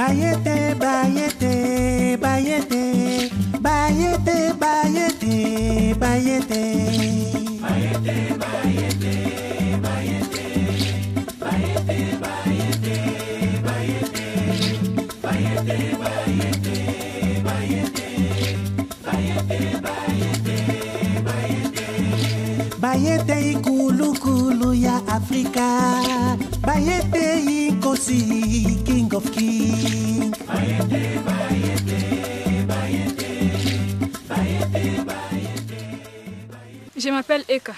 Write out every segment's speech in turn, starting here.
Bayete, bayete, bayete, bayete, bayete, bayete. Bayete, bayete, bayete, bayete, bayete, bayete, bayete, bayete, bayete, bayete, bayete, bayete ikulu kulu ya Afrika. Bayete inkosi, king of king. Bayete, bayete, bayete, bayete, bayete. Je m'appelle Eka.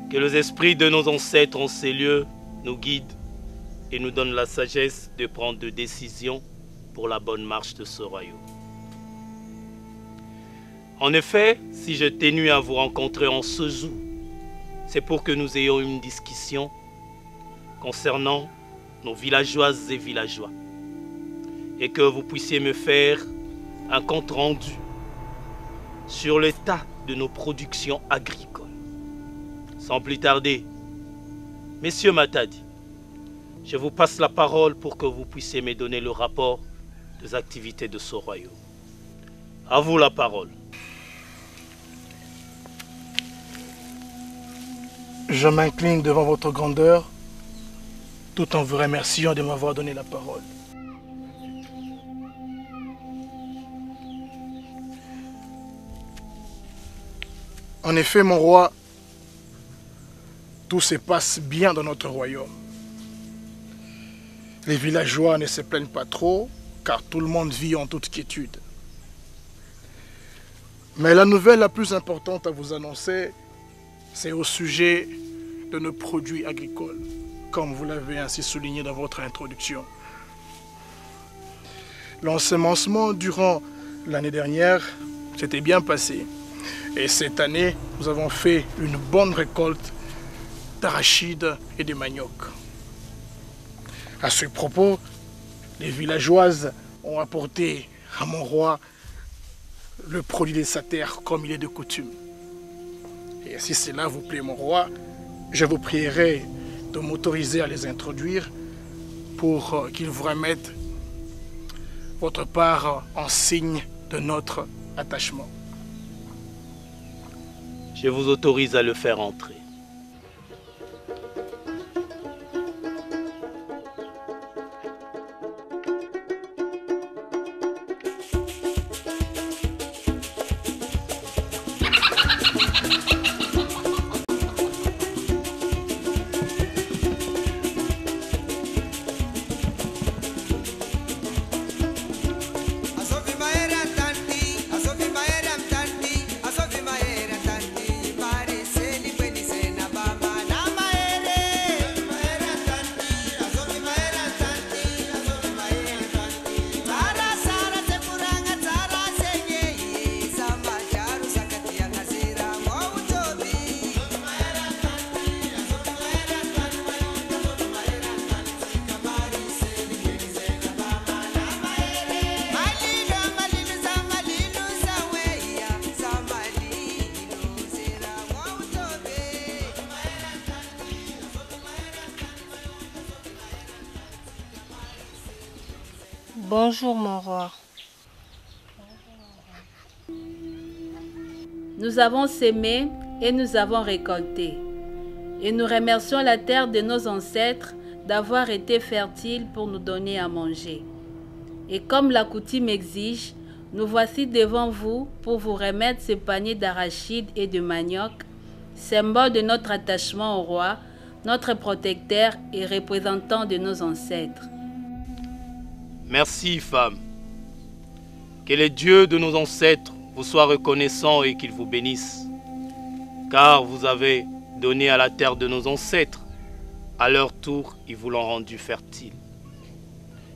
Que les esprits de nos ancêtres en ces lieux nous guident et nous donnent la sagesse de prendre des décisions pour la bonne marche de ce royaume. En effet, si je tenu à vous rencontrer en ce jour, c'est pour que nous ayons une discussion concernant nos villageoises et villageois et que vous puissiez me faire un compte rendu sur l'état de nos productions agricoles. Sans plus tarder, Messieurs Matadi, je vous passe la parole pour que vous puissiez me donner le rapport des activités de ce royaume. À vous la parole. Je m'incline devant votre grandeur, tout en vous remerciant de m'avoir donné la parole. En effet, mon roi, tout se passe bien dans notre royaume. Les villageois ne se plaignent pas trop, car tout le monde vit en toute quiétude. Mais la nouvelle la plus importante à vous annoncer, c'est au sujet de nos produits agricoles, comme vous l'avez ainsi souligné dans votre introduction. L'ensemencement durant l'année dernière s'était bien passé. Et cette année, nous avons fait une bonne récolte d'arachides et de manioc. À ce propos, les villageoises ont apporté à mon roi le produit de sa terre comme il est de coutume. Et si cela vous plaît, mon roi, je vous prierai de m'autoriser à les introduire pour qu'ils vous remettent votre part en signe de notre attachement. Je vous autorise à le faire entrer. Bonjour mon roi. Nous avons sémé et nous avons récolté. Et nous remercions la terre de nos ancêtres d'avoir été fertile pour nous donner à manger. Et comme la coutume exige, nous voici devant vous pour vous remettre ce panier d'arachides et de manioc, symbole de notre attachement au roi, notre protecteur et représentant de nos ancêtres. Merci, femme. Que les dieux de nos ancêtres vous soient reconnaissants et qu'ils vous bénissent, car vous avez donné à la terre de nos ancêtres. À leur tour, ils vous l'ont rendu fertile.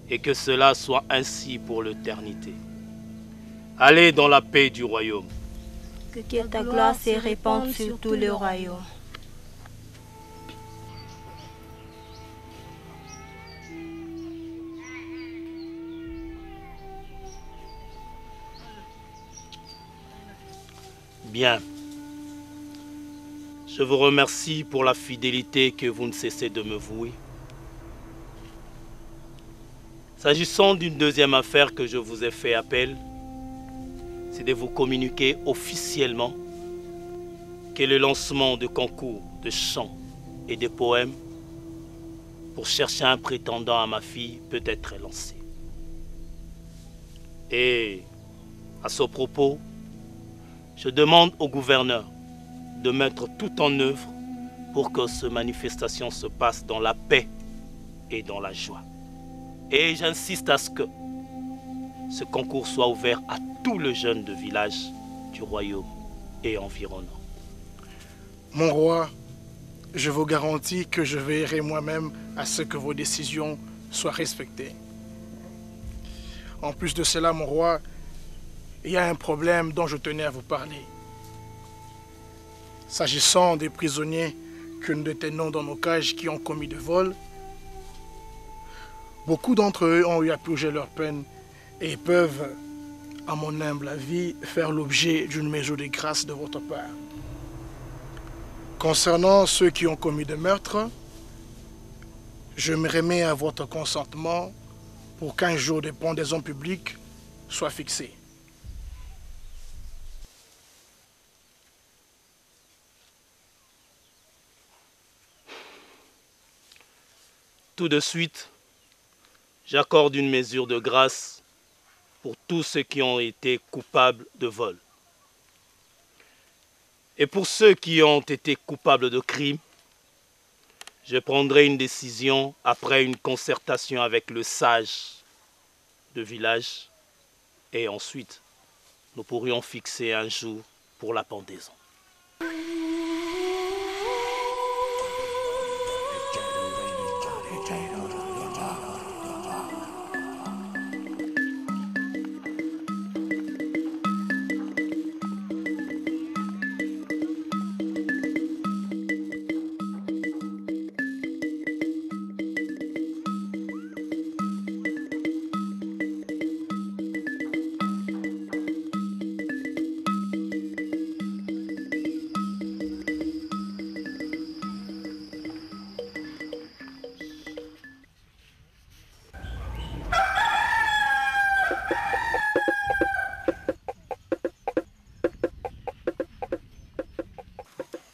Et que cela soit ainsi pour l'éternité. Allez dans la paix du royaume. Que ta gloire se répande sur tout le royaume. Bien. Je vous remercie pour la fidélité que vous ne cessez de me vouer. S'agissant d'une deuxième affaire que je vous ai fait appel, c'est de vous communiquer officiellement que le lancement de concours de chants et de poèmes pour chercher un prétendant à ma fille peut être lancé. Et à ce propos, je demande au gouverneur de mettre tout en œuvre pour que cette manifestation se passe dans la paix et dans la joie. Et j'insiste à ce que ce concours soit ouvert à tous les jeunes de village du royaume et environnant. Mon roi, je vous garantis que je veillerai moi-même à ce que vos décisions soient respectées. En plus de cela, mon roi, il y a un problème dont je tenais à vous parler. S'agissant des prisonniers que nous détenons dans nos cages qui ont commis de vol, beaucoup d'entre eux ont eu à purger leur peine et peuvent, à mon humble avis, faire l'objet d'une mesure de grâce de votre part. Concernant ceux qui ont commis de meurtre, je me remets à votre consentement pour qu'un jour de pendaison publique soit fixé. Tout de suite, j'accorde une mesure de grâce pour tous ceux qui ont été coupables de vol. Et pour ceux qui ont été coupables de crime, je prendrai une décision après une concertation avec le sage de village et ensuite nous pourrions fixer un jour pour la pendaison.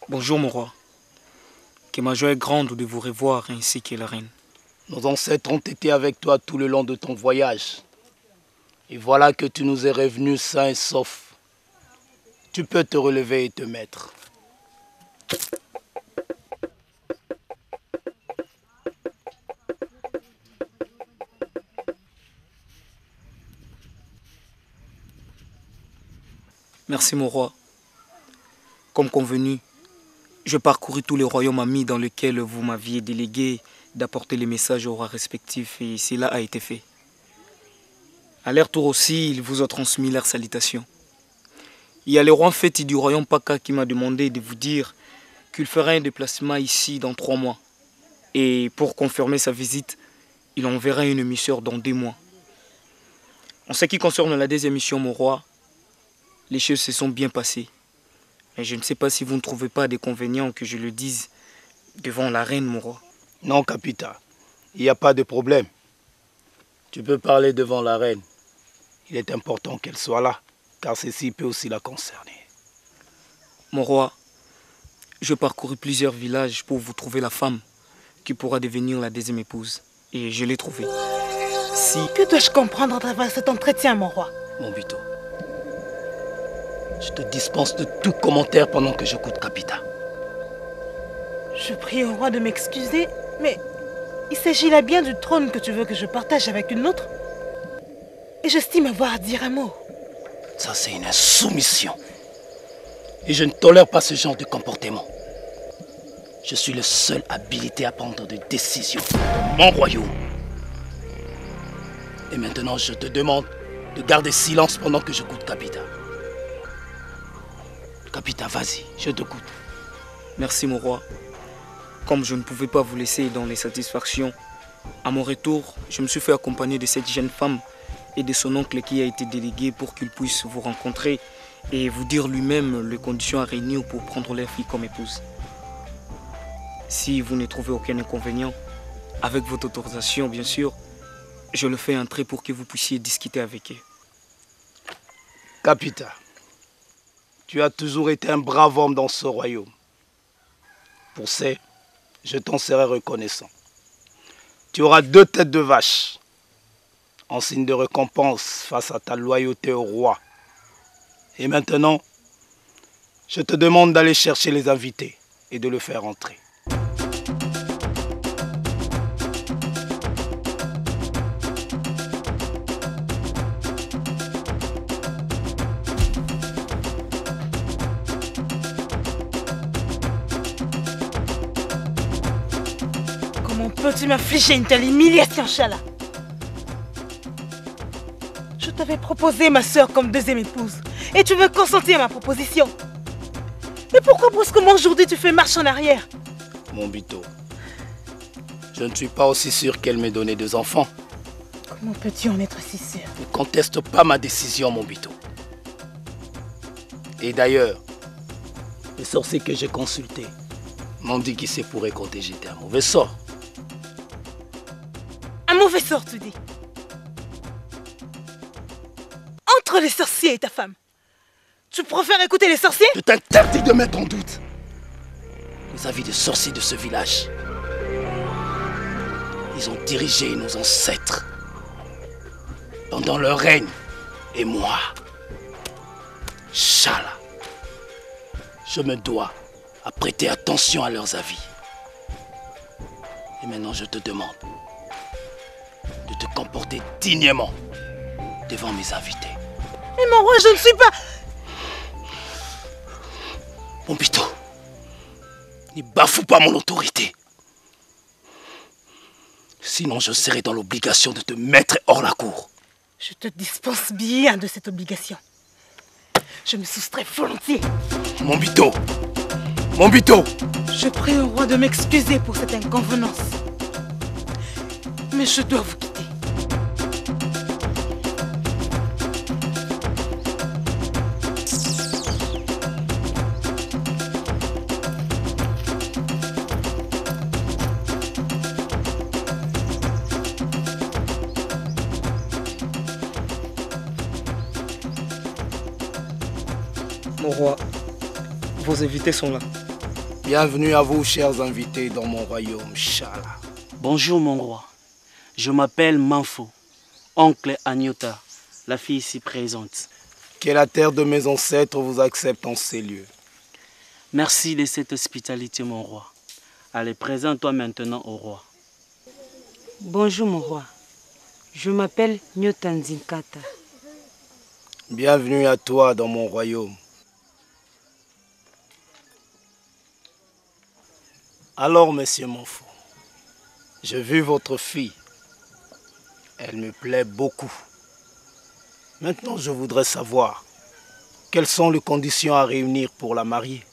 Bonjour mon roi, que ma joie est grande de vous revoir ainsi que la reine. Nos ancêtres ont été avec toi tout le long de ton voyage. Et voilà que tu nous es revenu sain et sauf. Tu peux te relever et te mettre. Merci mon roi. Comme convenu, je parcourus tous les royaumes amis dans lesquels vous m'aviez délégué d'apporter les messages aux rois respectifs et cela a été fait. À leur tour aussi, ils vous ont transmis leurs salutations. Il y a le roi Feti du royaume Paka qui m'a demandé de vous dire qu'il ferait un déplacement ici dans 3 mois. Et pour confirmer sa visite, il enverra une émissaire dans 2 mois. En ce qui concerne la deuxième mission, mon roi, les choses se sont bien passées. Mais je ne sais pas si vous ne trouvez pas d'inconvénient que je le dise devant la reine, mon roi. Non, capitaine, il n'y a pas de problème. Tu peux parler devant la reine. Il est important qu'elle soit là, car ceci peut aussi la concerner. Mon roi, je parcours plusieurs villages pour vous trouver la femme qui pourra devenir la deuxième épouse. Et je l'ai trouvée. Si... Que dois-je comprendre à travers cet entretien, mon roi? Mon Bito, je te dispense de tout commentaire pendant que j'écoute Kapita. Je prie au roi de m'excuser, mais il s'agit là bien du trône que tu veux que je partage avec une autre. Et j'estime avoir à dire un mot. Ça, c'est une insoumission. Et je ne tolère pas ce genre de comportement. Je suis le seul habilité à prendre des décisions dans mon royaume. Et maintenant, je te demande de garder silence pendant que j'écoute Kapita. Kapita, vas-y, je t'écoute. Merci, mon roi. Comme je ne pouvais pas vous laisser dans les satisfactions, à mon retour, je me suis fait accompagner de cette jeune femme et de son oncle qui a été délégué pour qu'il puisse vous rencontrer et vous dire lui-même les conditions à réunir pour prendre leur fille comme épouse. Si vous ne trouvez aucun inconvénient, avec votre autorisation bien sûr, je le fais entrer pour que vous puissiez discuter avec eux. Kapita, tu as toujours été un brave homme dans ce royaume. Pour ça, je t'en serai reconnaissant. Tu auras 2 têtes de vache, en signe de récompense face à ta loyauté au roi. Et maintenant, je te demande d'aller chercher les invités et de le faire entrer. Comment peux-tu m'infliger une telle humiliation, Chala? Je t'avais proposé ma sœur comme deuxième épouse. Et tu veux consentir à ma proposition? Mais pourquoi brusquement aujourd'hui tu fais marche en arrière? Mon Bito, je ne suis pas aussi sûr qu'elle m'ait donné 2 enfants. Comment peux-tu en être si sûr? Ne conteste pas ma décision, mon Bito. Et d'ailleurs, les sorciers que j'ai consultés m'ont dit qu'il se pourrait qu'on t'ait jeté un mauvais sort. Un mauvais sort, tu dis? Entre les sorciers et ta femme, tu préfères écouter les sorciers? Je t'interdis de mettre en doute les avis des sorciers de ce village. Ils ont dirigé nos ancêtres pendant leur règne. Et moi, Chala, je me dois à prêter attention à leurs avis. Et maintenant, je te demande de te comporter dignement devant mes invités. Mais mon roi, je ne suis pas... Mon Bito, ne bafoue pas mon autorité. Sinon, je serai dans l'obligation de te mettre hors la cour. Je te dispense bien de cette obligation. Je me soustrais volontiers. Mon Bito, mon Bito. Je prie au roi de m'excuser pour cette inconvenance. Mais je dois vous quitter. Mon roi, vos invités sont là. Bienvenue à vous, chers invités, dans mon royaume, Chala. Bonjour, mon roi. Je m'appelle Manfo, oncle Agnota, la fille ici présente. Que la terre de mes ancêtres vous accepte en ces lieux. Merci de cette hospitalité, mon roi. Allez, présente-toi maintenant au roi. Bonjour, mon roi. Je m'appelle Nyotanzinkata. Bienvenue à toi dans mon royaume. Alors, monsieur Manfo, j'ai vu votre fille. Elle me plaît beaucoup. Maintenant, je voudrais savoir quelles sont les conditions à réunir pour la marier.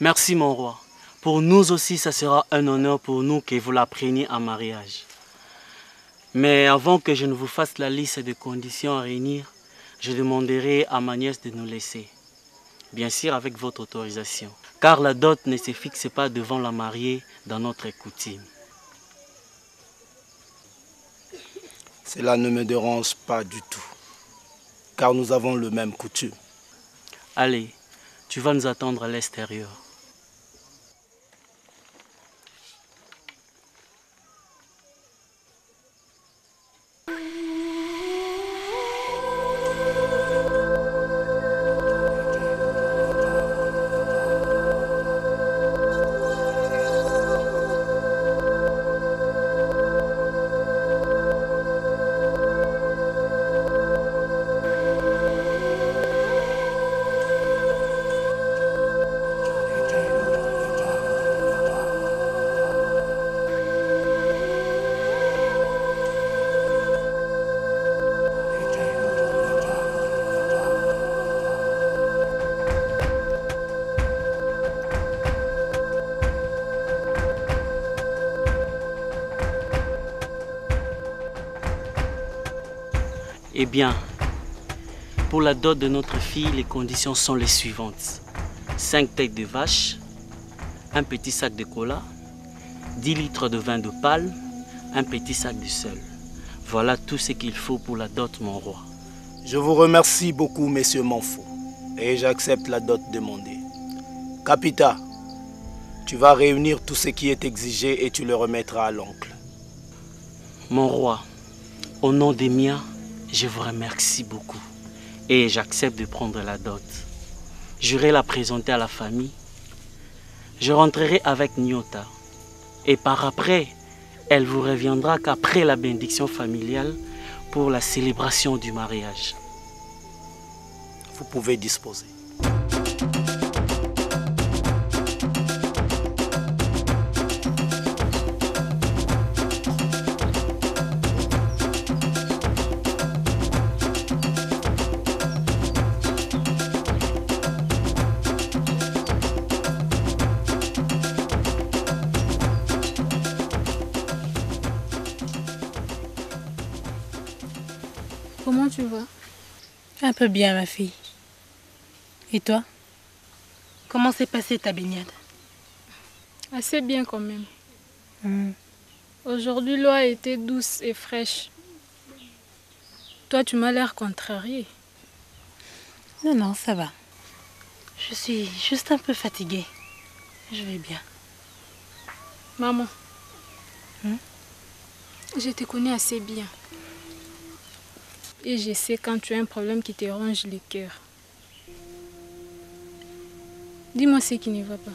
Merci, mon roi. Pour nous aussi, ça sera un honneur pour nous que vous la preniez en mariage. Mais avant que je ne vous fasse la liste des conditions à réunir, je demanderai à ma nièce de nous laisser. Bien sûr, avec votre autorisation. Car la dot ne se fixe pas devant la mariée dans notre coutume. Cela ne me dérange pas du tout, car nous avons le même coutume. Allez, tu vas nous attendre à l'extérieur. Eh bien, pour la dot de notre fille, les conditions sont les suivantes. 5 têtes de vache, un petit sac de cola, 10 litres de vin de palme, un petit sac de sel. Voilà tout ce qu'il faut pour la dot, mon roi. Je vous remercie beaucoup, messieurs Manfo, et j'accepte la dot demandée. Capita, tu vas réunir tout ce qui est exigé et tu le remettras à l'oncle. Mon roi, au nom des miens, je vous remercie beaucoup et j'accepte de prendre la dot. J'irai la présenter à la famille. Je rentrerai avec Nyota et par après, elle vous reviendra qu'après la bénédiction familiale pour la célébration du mariage. Vous pouvez disposer. Comment tu vas? Un peu bien, ma fille. Et toi? Comment s'est passée ta baignade? Assez bien quand même. Aujourd'hui, l'eau a été douce et fraîche. Toi, tu m'as l'air contrariée. Non, non, ça va. Je suis juste un peu fatiguée. Je vais bien. Maman, je te connais assez bien. Et je sais quand tu as un problème qui te ronge le cœur. Dis-moi ce qui ne va pas.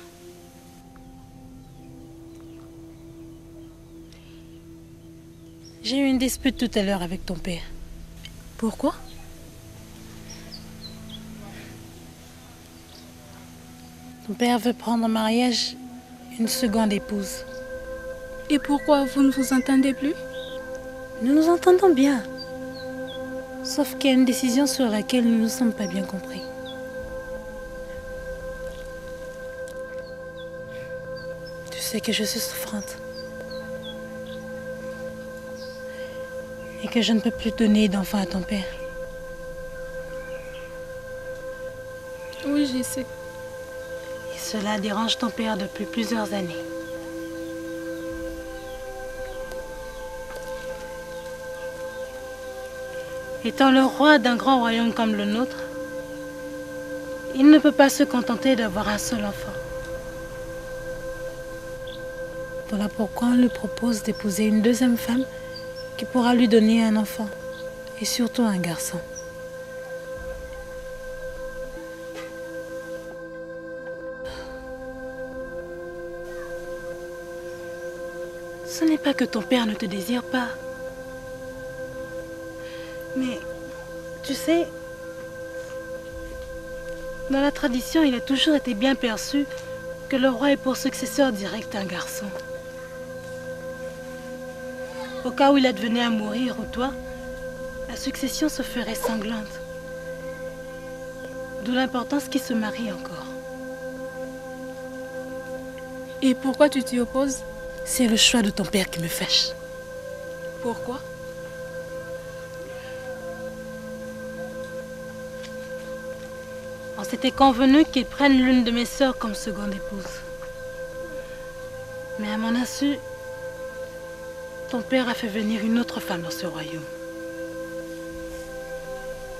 J'ai eu une dispute tout à l'heure avec ton père. Pourquoi? Ton père veut prendre en mariage une seconde épouse. Et pourquoi vous ne vous entendez plus? Nous nous entendons bien. Sauf qu'il y a une décision sur laquelle nous ne sommes pas bien compris. Tu sais que je suis souffrante. Et que je ne peux plus donner d'enfant à ton père. Oui, je sais. Et cela dérange ton père depuis plusieurs années. Étant le roi d'un grand royaume comme le nôtre, il ne peut pas se contenter d'avoir un seul enfant. Voilà pourquoi on lui propose d'épouser une deuxième femme qui pourra lui donner un enfant, et surtout un garçon. Ce n'est pas que ton père ne te désire pas. Mais, tu sais, dans la tradition, il a toujours été bien perçu que le roi est pour successeur direct un garçon. Au cas où il advenait à mourir ou toi, la succession se ferait sanglante. D'où l'importance qu'il se marie encore. Et pourquoi tu t'y opposes? C'est le choix de ton père qui me fâche. Pourquoi? On s'était convenu qu'il prenne l'une de mes sœurs comme seconde épouse. Mais à mon insu, ton père a fait venir une autre femme dans ce royaume.